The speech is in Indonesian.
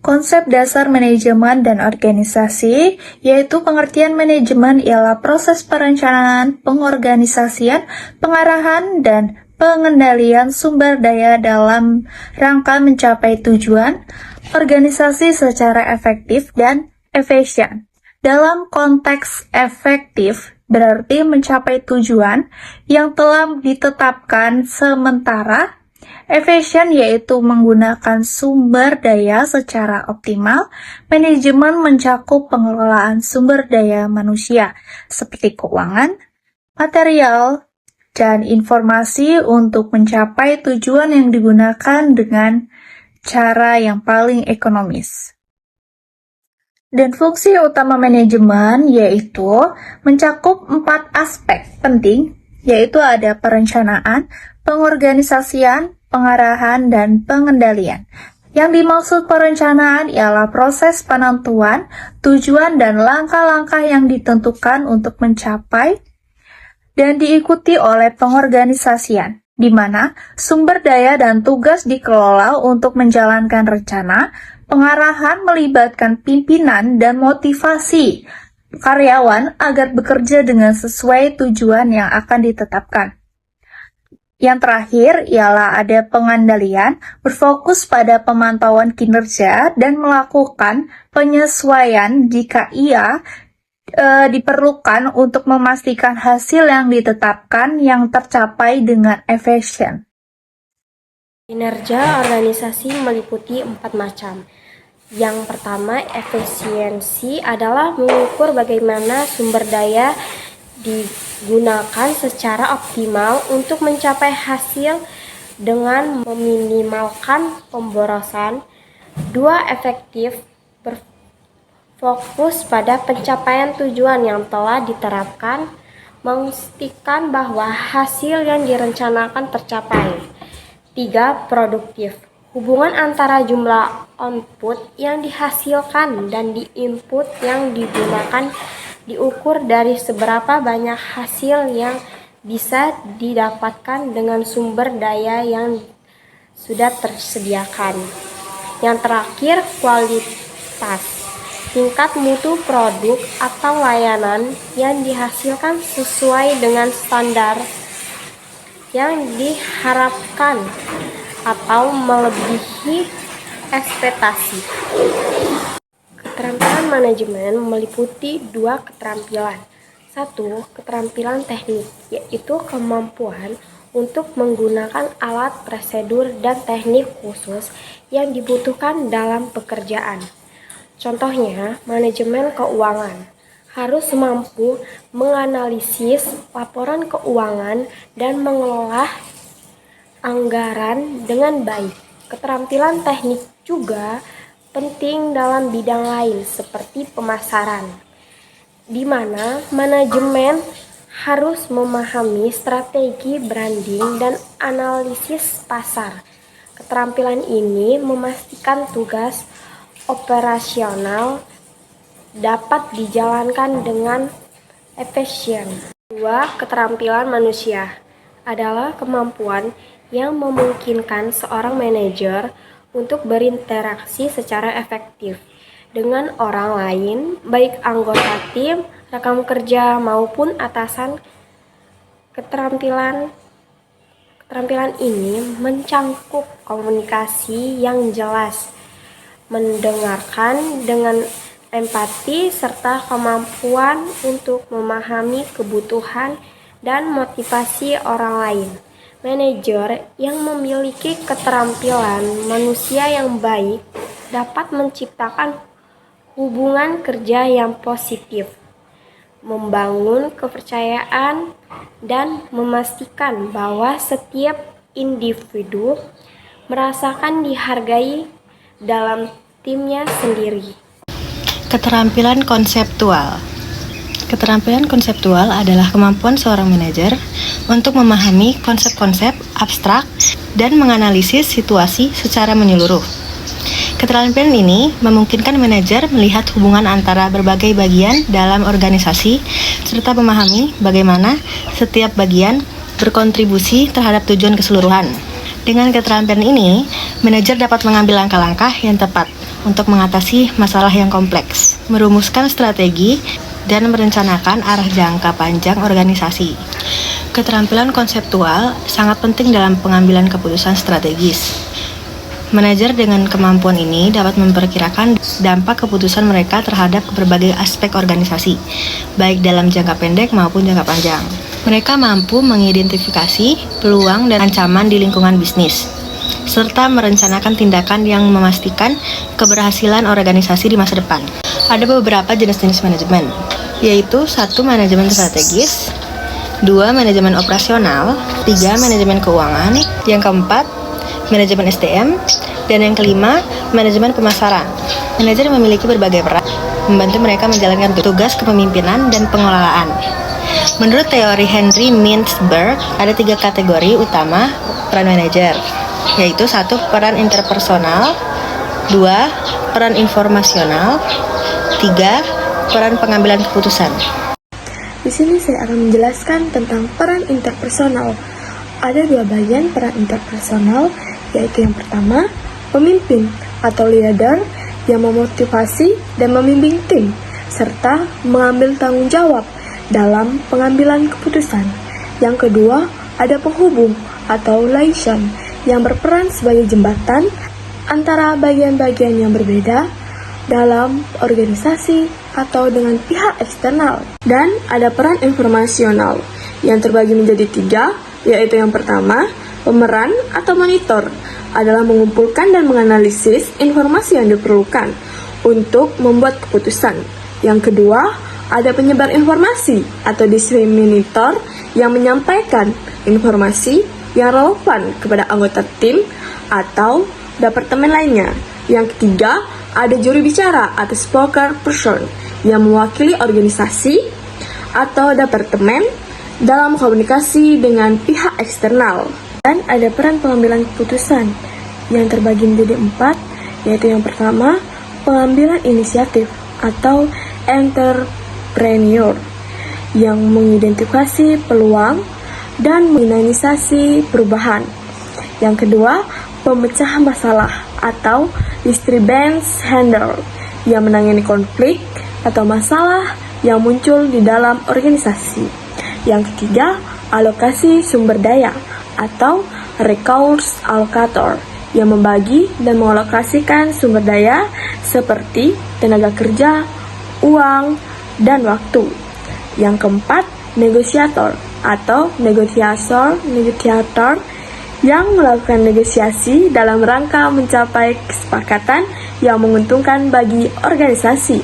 Konsep dasar manajemen dan organisasi, yaitu pengertian manajemen ialah proses perencanaan, pengorganisasian, pengarahan, dan pengendalian sumber daya dalam rangka mencapai tujuan organisasi secara efektif dan efisien. Dalam konteks efektif, berarti mencapai tujuan yang telah ditetapkan sementara. Efisien yaitu menggunakan sumber daya secara optimal. Manajemen mencakup pengelolaan sumber daya manusia seperti keuangan, material, dan informasi untuk mencapai tujuan yang digunakan dengan cara yang paling ekonomis. Dan fungsi utama manajemen yaitu mencakup 4 aspek penting, yaitu ada perencanaan, pengorganisasian, pengarahan, dan pengendalian. Yang dimaksud perencanaan ialah proses penentuan, tujuan, dan langkah-langkah yang ditentukan untuk mencapai dan diikuti oleh pengorganisasian, di mana sumber daya dan tugas dikelola untuk menjalankan rencana. Pengarahan melibatkan pimpinan dan motivasi karyawan agar bekerja dengan sesuai tujuan yang akan ditetapkan. Yang terakhir ialah ada pengendalian, berfokus pada pemantauan kinerja dan melakukan penyesuaian jika ia diperlukan untuk memastikan hasil yang ditetapkan yang tercapai dengan efisien. Kinerja organisasi meliputi 4 macam. Yang pertama, efisiensi adalah mengukur bagaimana sumber daya digunakan secara optimal untuk mencapai hasil dengan meminimalkan pemborosan. 2. Efektif, berfokus pada pencapaian tujuan yang telah diterapkan, memastikan bahwa hasil yang direncanakan tercapai. 3. Produktif, hubungan antara jumlah output yang dihasilkan dan input yang digunakan diukur dari seberapa banyak hasil yang bisa didapatkan dengan sumber daya yang sudah tersediakan. Yang terakhir, kualitas, tingkat mutu produk atau layanan yang dihasilkan sesuai dengan standar yang diharapkan atau melebihi ekspektasi. Keterampilan manajemen meliputi 2 keterampilan. 1. Keterampilan teknik, yaitu kemampuan untuk menggunakan alat, prosedur, dan teknik khusus yang dibutuhkan dalam pekerjaan. Contohnya, manajemen keuangan harus mampu menganalisis laporan keuangan dan mengelola anggaran dengan baik. Keterampilan teknik juga penting dalam bidang lain seperti pemasaran, di mana manajemen harus memahami strategi branding dan analisis pasar. Keterampilan ini memastikan tugas operasional dapat dijalankan dengan efisien. 2. Keterampilan manusia adalah kemampuan yang memungkinkan seorang manajer untuk berinteraksi secara efektif dengan orang lain, baik anggota tim, rekan kerja, maupun atasan. Keterampilan ini mencakup komunikasi yang jelas, mendengarkan dengan empati, serta kemampuan untuk memahami kebutuhan dan motivasi orang lain. Manajer yang memiliki keterampilan manusia yang baik dapat menciptakan hubungan kerja yang positif, membangun kepercayaan, dan memastikan bahwa setiap individu merasakan dihargai dalam timnya sendiri. Keterampilan konseptual. Keterampilan konseptual adalah kemampuan seorang manajer untuk memahami konsep-konsep abstrak dan menganalisis situasi secara menyeluruh. Keterampilan ini memungkinkan manajer melihat hubungan antara berbagai bagian dalam organisasi serta memahami bagaimana setiap bagian berkontribusi terhadap tujuan keseluruhan. Dengan keterampilan ini, manajer dapat mengambil langkah-langkah yang tepat untuk mengatasi masalah yang kompleks, merumuskan strategi, dan merencanakan arah jangka panjang organisasi. Keterampilan konseptual sangat penting dalam pengambilan keputusan strategis. Manajer dengan kemampuan ini dapat memperkirakan dampak keputusan mereka terhadap berbagai aspek organisasi, baik dalam jangka pendek maupun jangka panjang. Mereka mampu mengidentifikasi peluang dan ancaman di lingkungan bisnis, serta merencanakan tindakan yang memastikan keberhasilan organisasi di masa depan. Ada beberapa jenis-jenis manajemen, yaitu 1. Manajemen strategis, 2. Manajemen operasional, 3. Manajemen keuangan, yang keempat, manajemen SDM, dan yang kelima, manajemen pemasaran. Manajer memiliki berbagai peran, membantu mereka menjalankan tugas kepemimpinan dan pengelolaan. Menurut teori Henry Mintzberg, ada 3 kategori utama peran manajer, yaitu 1. Peran interpersonal, 2. Peran informasional, 3. Peran pengambilan keputusan. Di sini saya akan menjelaskan tentang peran interpersonal. Ada 2 bagian peran interpersonal, yaitu yang pertama, pemimpin atau leader yang memotivasi dan membimbing tim, serta mengambil tanggung jawab dalam pengambilan keputusan. Yang kedua, ada penghubung atau liaison yang berperan sebagai jembatan antara bagian-bagian yang berbeda dalam organisasi atau dengan pihak eksternal. Dan ada peran informasional yang terbagi menjadi 3, yaitu yang pertama, pemeran atau monitor adalah mengumpulkan dan menganalisis informasi yang diperlukan untuk membuat keputusan. Yang kedua, ada penyebar informasi atau disseminator yang menyampaikan informasi yang relevan kepada anggota tim atau departemen lainnya. Yang ketiga, ada juru bicara atau spoken person yang mewakili organisasi atau departemen dalam komunikasi dengan pihak eksternal. Dan ada peran pengambilan keputusan yang terbagi menjadi 4, yaitu yang pertama, pengambilan inisiatif atau entrepreneur yang mengidentifikasi peluang dan menginisiasi perubahan. Yang kedua, pemecah masalah atau disturbance handler yang menangani konflik atau masalah yang muncul di dalam organisasi. Yang ketiga, alokasi sumber daya atau resource allocator yang membagi dan mengalokasikan sumber daya seperti tenaga kerja, uang, dan waktu. Yang keempat, negosiator atau negosiator yang melakukan negosiasi dalam rangka mencapai kesepakatan yang menguntungkan bagi organisasi.